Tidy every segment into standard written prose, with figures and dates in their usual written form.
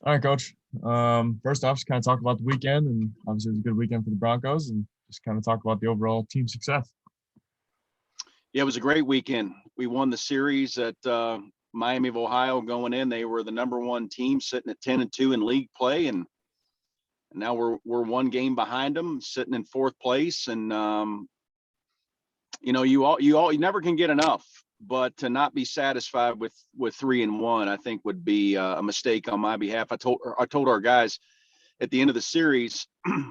All right, Coach. First off, just kind of talk about the weekend, and obviously it was a good weekend for the Broncos, and just kind of talk about the overall team success. Yeah, it was a great weekend. We won the series at Miami of Ohio going in. They were the number one team, sitting at 10-2 in league play, and now we're one game behind them, sitting in fourth place. And you never can get enough, but to not be satisfied with 3-1, I think would be a mistake on my behalf. I told our guys at the end of the series,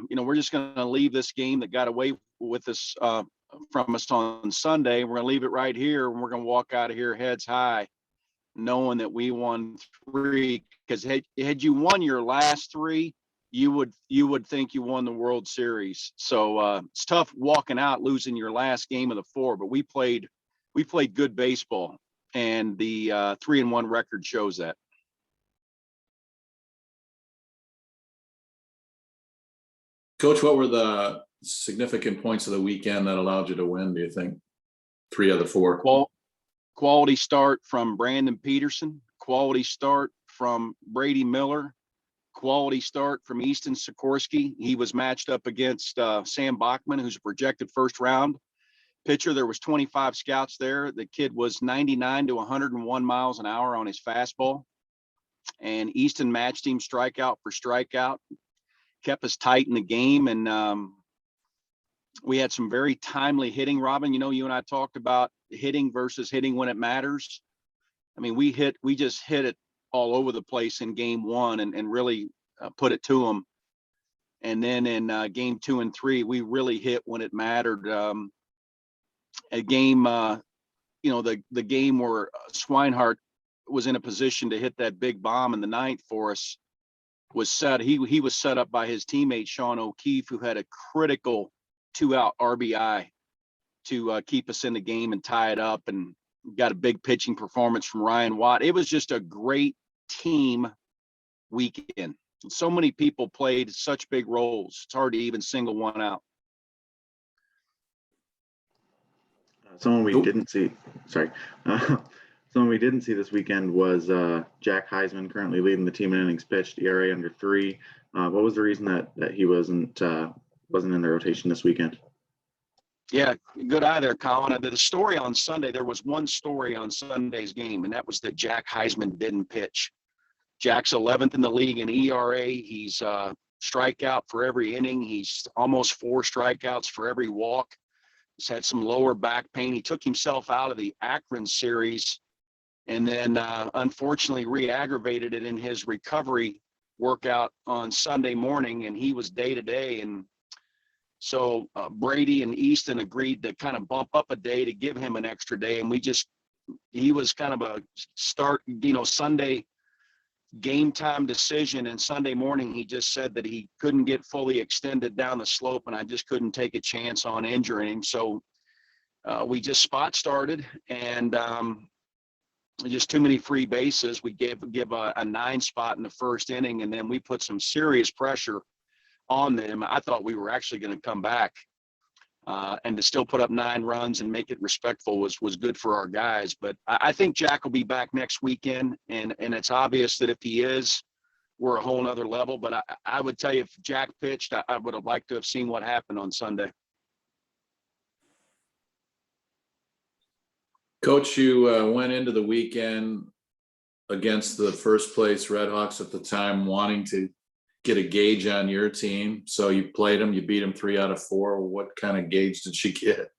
we're just going to leave this game that got away with us from us on Sunday. We're going to leave it right here, and we're going to walk out of here heads high, knowing that we won 3. Because had you won your last 3, you would think you won the World Series. So it's tough walking out losing your last game of the 4. But we played good baseball, and the 3-1 record shows that. Coach, what were the significant points of the weekend that allowed you to win, do you think? 3 of the 4. Quality start from Brandon Peterson, quality start from Brady Miller, quality start from Easton Sikorsky. He was matched up against Sam Bachman, who's a projected first round pitcher. There was 25 scouts there. The kid was 99 to 101 miles an hour on his fastball, and Easton matched him strikeout for strikeout, kept us tight in the game. And we had some very timely hitting, Robin. You and I talked about hitting versus hitting when it matters. I mean, we just hit it all over the place in game 1 and really put it to them. And then in game 2 and 3, we really hit when it mattered. A game, the game where Swinehart was in a position to hit that big bomb in the 9th for us was set. He was set up by his teammate Sean O'Keefe, who had a critical 2-out RBI to keep us in the game and tie it up, and got a big pitching performance from Ryan Watt. It was just a great team weekend. So many people played such big roles. It's hard to even single one out. Someone we didn't see this weekend was Jack Heisman, currently leading the team in innings pitched, ERA under 3. What was the reason that he wasn't in the rotation this weekend? Yeah, good eye there, Colin. The story on Sunday, there was one story on Sunday's game, and that was that Jack Heisman didn't pitch. Jack's 11th in the league in ERA. He's strikeout for every inning. He's almost 4 strikeouts for every walk. He's had some lower back pain. He took himself out of the Akron series, and then unfortunately re-aggravated it in his recovery workout on Sunday morning, and he was day-to-day. And so Brady and Easton agreed to kind of bump up a day to give him an extra day. And he was kind of a start, Sunday game time decision. And Sunday morning, he just said that he couldn't get fully extended down the slope, and I just couldn't take a chance on injuring him. So we just spot started, and just too many free bases. We give a 9 spot in the first inning, and then we put some serious pressure on them. I thought we were actually going to come back, and to still put up 9 runs and make it respectful was good for our guys. But I think Jack will be back next weekend, and it's obvious that if he is, we're a whole nother level. But I would tell you, if Jack pitched, I would have liked to have seen what happened on Sunday. Coach, you went into the weekend against the first place Redhawks at the time, wanting to get a gauge on your team. So you played them, you beat them 3 out of 4. What kind of gauge did you get?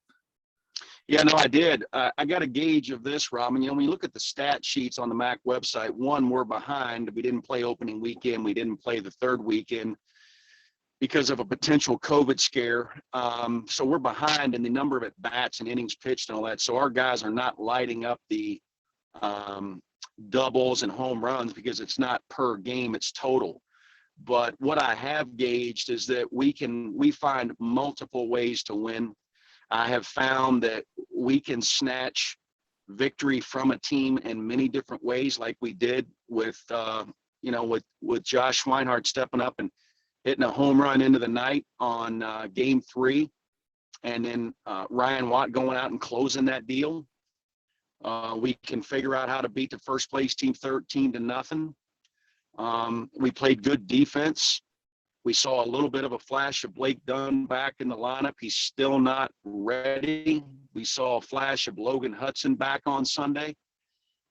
Yeah, no, I did. I got a gauge of this, Robin. When you look at the stat sheets on the MAC website, one, we're behind. We didn't play opening weekend. We didn't play the third weekend because of a potential COVID scare. So we're behind in the number of at-bats and innings pitched and all that. So our guys are not lighting up the doubles and home runs because it's not per game, it's total. But what I have gauged is that we find multiple ways to win. I have found that we can snatch victory from a team in many different ways, like we did with Josh Swinehart stepping up and hitting a home run into the night on game 3, and then Ryan Watt going out and closing that deal. We can figure out how to beat the first place team 13-0. We played good defense. We saw a little bit of a flash of Blake Dunn back in the lineup. He's still not ready. We saw a flash of Logan Hudson back on Sunday.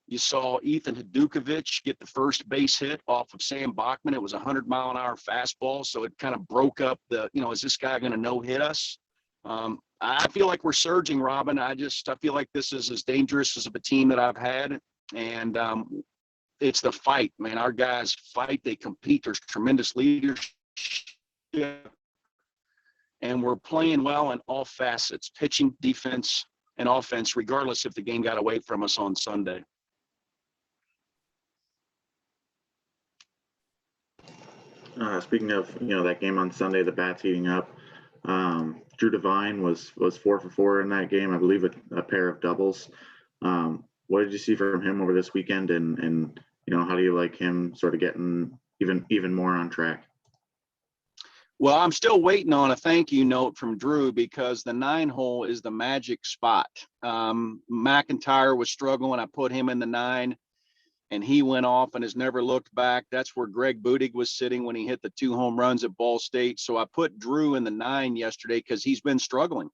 You saw Ethan Hadukovich get the first base hit off of Sam Bachman. It was a 100-mile-an-hour fastball, so it kind of broke up the, is this guy going to no-hit us? I feel like we're surging, Robin. I feel like this is as dangerous as of a team that I've had, and it's the fight, man. Our guys fight. They compete. There's tremendous leadership, and we're playing well in all facets, pitching, defense, and offense, regardless if the game got away from us on Sunday. Speaking of, that game on Sunday, the bats heating up. Drew DeVine was 4 for 4 in that game, I believe, a pair of doubles. What did you see from him over this weekend, and how do you like him sort of getting even more on track? Well, I'm still waiting on a thank you note from Drew because the 9-hole is the magic spot. McIntyre was struggling. I put him in the 9, and he went off and has never looked back. That's where Greg Budig was sitting when he hit the 2 home runs at Ball State. So I put Drew in the 9 yesterday because he's been struggling.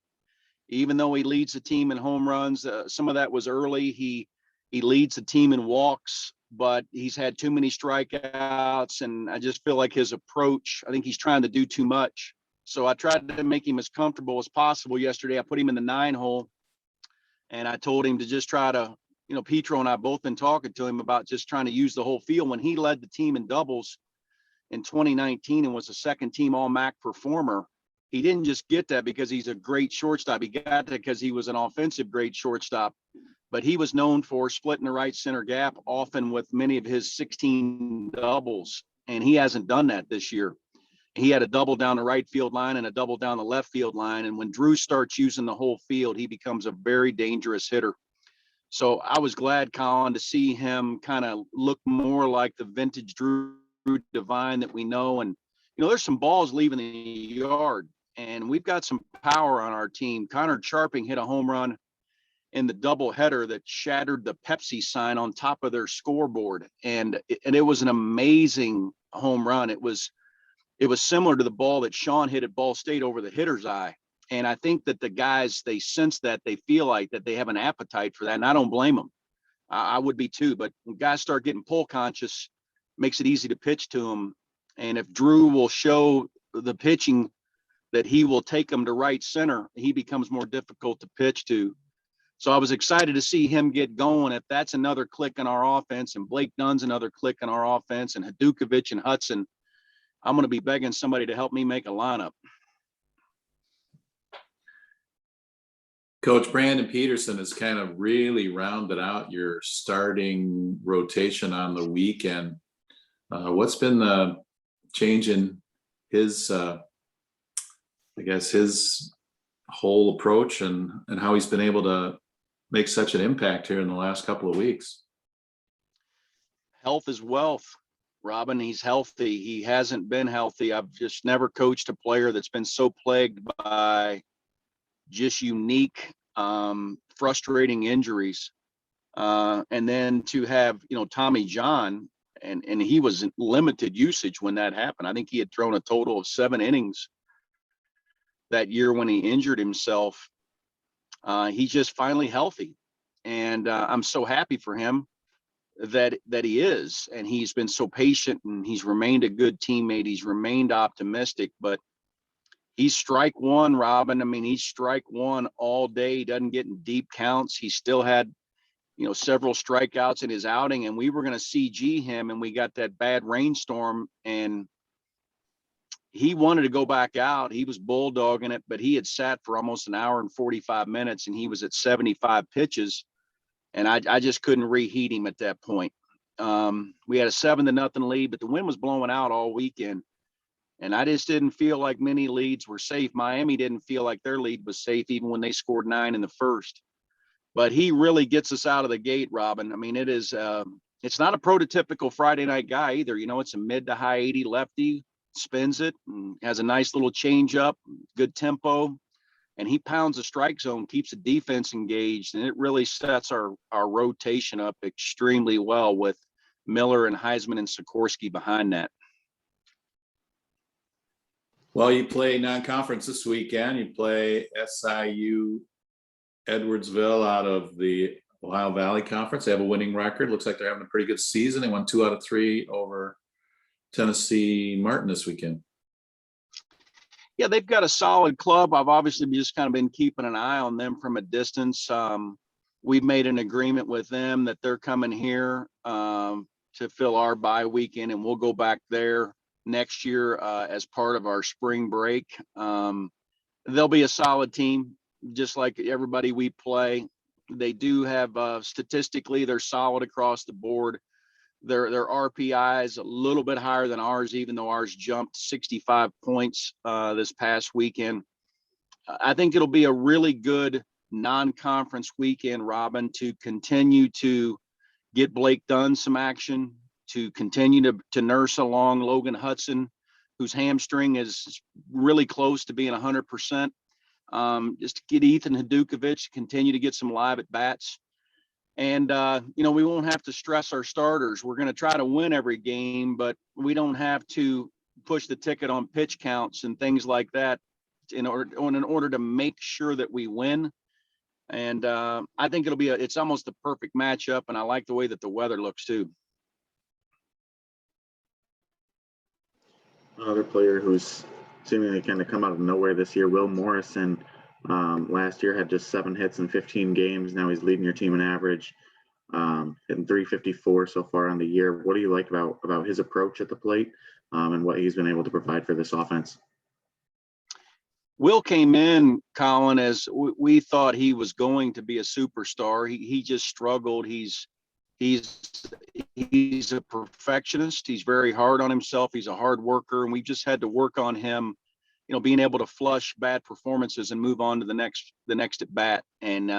Even though he leads the team in home runs, some of that was early. He leads the team in walks, but he's had too many strikeouts, and I just feel like his approach, I think he's trying to do too much. So I tried to make him as comfortable as possible yesterday. I put him in the 9-hole, and I told him to just try to, Petro and I both been talking to him about just trying to use the whole field. When he led the team in doubles in 2019 and was a second-team All-MAC performer, he didn't just get that because he's a great shortstop. He got that because he was an offensive great shortstop. But he was known for splitting the right center gap, often with many of his 16 doubles, and he hasn't done that this year. He had a double down the right field line and a double down the left field line, and when Drew starts using the whole field, he becomes a very dangerous hitter. So I was glad, Colin, to see him kind of look more like the vintage Drew DeVine that we know. And, there's some balls leaving the yard, and we've got some power on our team. Connor Sharping hit a home run in the doubleheader that shattered the Pepsi sign on top of their scoreboard. And it was an amazing home run. It was similar to the ball that Sean hit at Ball State over the hitter's eye. And I think that the guys, they sense that, they feel like that they have an appetite for that. And I don't blame them. I would be too, but when guys start getting pull conscious, makes it easy to pitch to them. And if Drew will show the pitching that he will take them to right center, he becomes more difficult to pitch to. So I was excited to see him get going. If that's another click in our offense, and Blake Dunn's another click in our offense, and Hadukovich and Hudson, I'm going to be begging somebody to help me make a lineup. Coach Brandon Peterson has kind of really rounded out your starting rotation on the weekend. What's been the change in his, his whole approach and how he's been able to make such an impact here in the last couple of weeks? Health is wealth, Robin. He's healthy. He hasn't been healthy. I've just never coached a player that's been so plagued by just unique, frustrating injuries. And then to have, Tommy John, and he was in limited usage when that happened. I think he had thrown a total of 7 innings that year when he injured himself. He's just finally healthy. And I'm so happy for him that he is. And he's been so patient, and he's remained a good teammate. He's remained optimistic, but he's strike one, Robin. I mean, he's strike one all day. He doesn't get in deep counts. He still had, several strikeouts in his outing, and we were going to CG him, and we got that bad rainstorm, and he wanted to go back out. He was bulldogging it, but he had sat for almost an hour and 45 minutes, and he was at 75 pitches, and I just couldn't reheat him at that point. We had a 7-0 lead, but the wind was blowing out all weekend. And I just didn't feel like many leads were safe. Miami didn't feel like their lead was safe, even when they scored 9 in the first. But he really gets us out of the gate, Robin. I mean, it's not a prototypical Friday night guy either. It's a mid to high 80 lefty, spins it, and has a nice little change up, good tempo. and he pounds the strike zone, keeps the defense engaged, and it really sets our rotation up extremely well with Miller and Heisman and Sikorsky behind that. Well, you play non-conference this weekend. You play SIUEdwardsville out of the Ohio Valley Conference. They have a winning record. Looks like they're having a pretty good season. They won 2 out of 3 over Tennessee Martin this weekend. Yeah, they've got a solid club. I've obviously just kind of been keeping an eye on them from a distance. We've made an agreement with them that they're coming here to fill our bye weekend, and we'll go back there next year as part of our spring break. They'll be a solid team, just like everybody we play. They do have statistically, they're solid across the board. Their RPI is a little bit higher than ours, even though ours jumped 65 points this past weekend. I think it'll be a really good non-conference weekend, Robin, to continue to get Blake Dunn some action, to continue to nurse along Logan Hudson, whose hamstring is really close to being 100%. Just to get Ethan Hadukovic to continue to get some live at bats. And, we won't have to stress our starters. We're going to try to win every game, but we don't have to push the ticket on pitch counts and things like that in order to make sure that we win. And I think it's almost a perfect matchup, and I like the way that the weather looks too. Another player who's seemingly kind of come out of nowhere this year, Will Morrison. Last year had just 7 hits in 15 games. Now he's leading your team in average, hitting 354 so far on the year. What do you like about his approach at the plate and what he's been able to provide for this offense? Will came in, Colin, as we thought he was going to be a superstar. He just struggled. He's a perfectionist. He's very hard on himself. He's a hard worker, and we just had to work on him, being able to flush bad performances and move on to the next at bat. And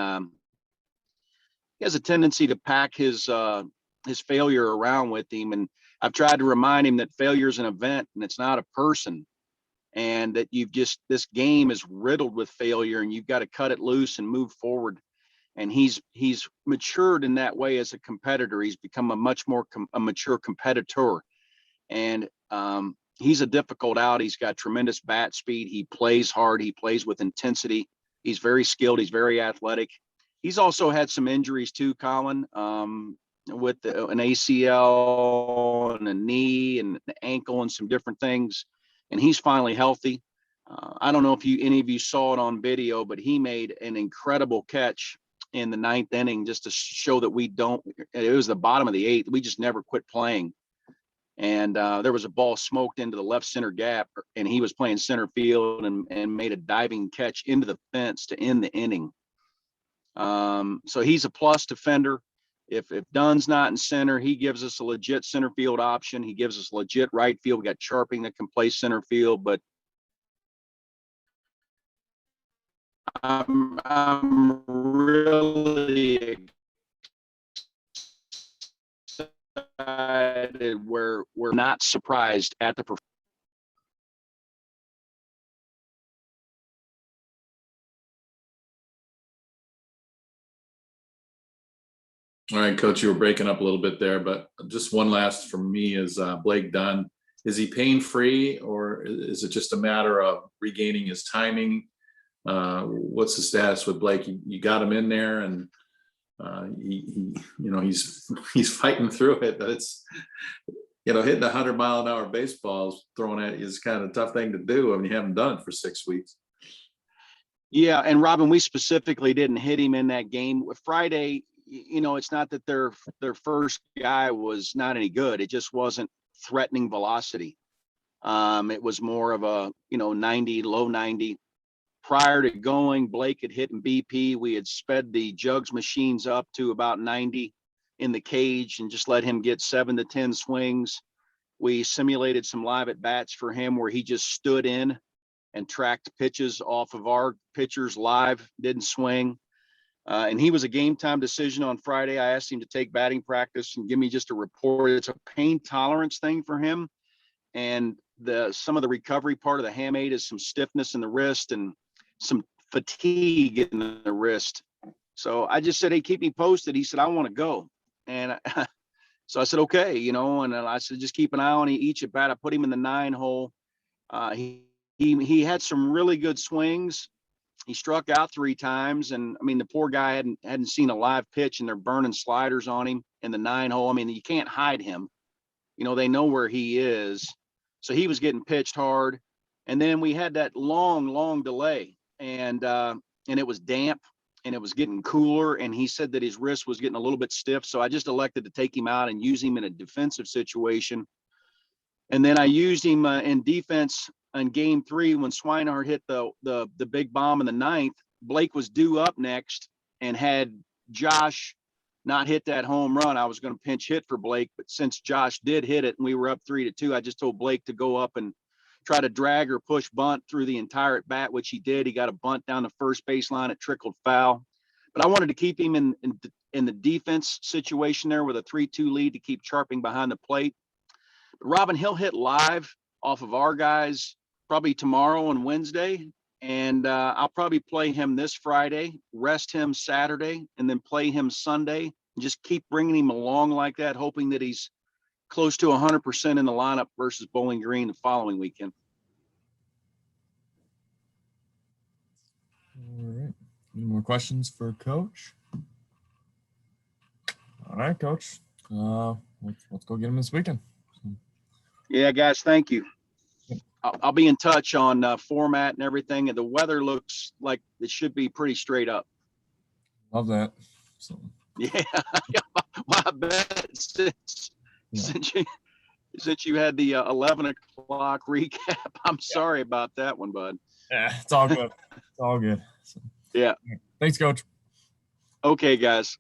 he has a tendency to pack his failure around with him. And I've tried to remind him that failure is an event and it's not a person, and that this game is riddled with failure, and you've got to cut it loose and move forward. And he's matured in that way as a competitor. He's become a much more mature competitor. And he's a difficult out. He's got tremendous bat speed. He plays hard. He plays with intensity. He's very skilled. He's very athletic. He's also had some injuries too, Colin, with an ACL and a knee and an ankle and some different things. And he's finally healthy. I don't know if any of you saw it on video, but he made an incredible catch in the 9th inning just to show that it was the bottom of the 8th. We just never quit playing. And there was a ball smoked into the left center gap, and he was playing center field and made a diving catch into the fence to end the inning. So he's a plus defender. If Dunn's not in center, he gives us a legit center field option. He gives us legit right field. We got Sharping that can play center field, but I'm really excited where we're not surprised at the performance. All right, Coach, you were breaking up a little bit there, but just one last from me is Blake Dunn. Is he pain-free, or is it just a matter of regaining his timing? What's the status with Blake? You got him in there, and he's fighting through it, but it's, hitting 100-mile-an-hour baseballs thrown at you is kind of a tough thing to do. I mean, you haven't done it for 6 weeks. Yeah, and Robin, we specifically didn't hit him in that game. Friday, it's not that their first guy was not any good. It just wasn't threatening velocity. It was more of a, 90, low 90. Prior to going, Blake had hit in BP. We had sped the jugs machines up to about 90 in the cage and just let him get 7 to 10 swings. We simulated some live at bats for him where he just stood in and tracked pitches off of our pitchers live, didn't swing. And he was a game time decision on Friday. I asked him to take batting practice and give me just a report. It's a pain tolerance thing for him. And some of the recovery part of the hamate is some stiffness in the wrist and some fatigue in the wrist. So I just said, hey, keep me posted. He said, I want to go. And so I said, okay, and I said, just keep an eye on each at bat. I put him in the 9 hole. He had some really good swings. He struck out 3 times. And I mean, the poor guy hadn't seen a live pitch, and they're burning sliders on him in the 9 hole. I mean, you can't hide him. They know where he is. So he was getting pitched hard. And then we had that long delay, and it was damp, and it was getting cooler. And he said that his wrist was getting a little bit stiff. So I just elected to take him out and use him in a defensive situation. And then I used him in defense in game 3 when Swinehart hit the big bomb in the 9th. Blake was due up next, and had Josh not hit that home run, I was going to pinch hit for Blake. But since Josh did hit it and we were up 3-2, I just told Blake to go up and try to drag or push bunt through the entire at bat, which he did. He got a bunt down the first baseline. It trickled foul. But I wanted to keep him in the defense situation there with a 3-2 lead to keep chirping behind the plate. But Robin, he'll hit live off of our guys probably tomorrow and Wednesday. And I'll probably play him this Friday, rest him Saturday, and then play him Sunday. And just keep bringing him along like that, hoping that he's close to 100% in the lineup versus Bowling Green the following weekend. All right. Any more questions for Coach? All right, Coach. Let's go get him this weekend. Yeah, guys, thank you. I'll be in touch on format and everything. And the weather looks like it should be pretty straight up. Love that. So. Yeah, my bet since you had the 11 o'clock recap, I'm sorry about that one, bud. Yeah, it's all good. It's all good. So, yeah. Thanks, Coach. Okay, guys.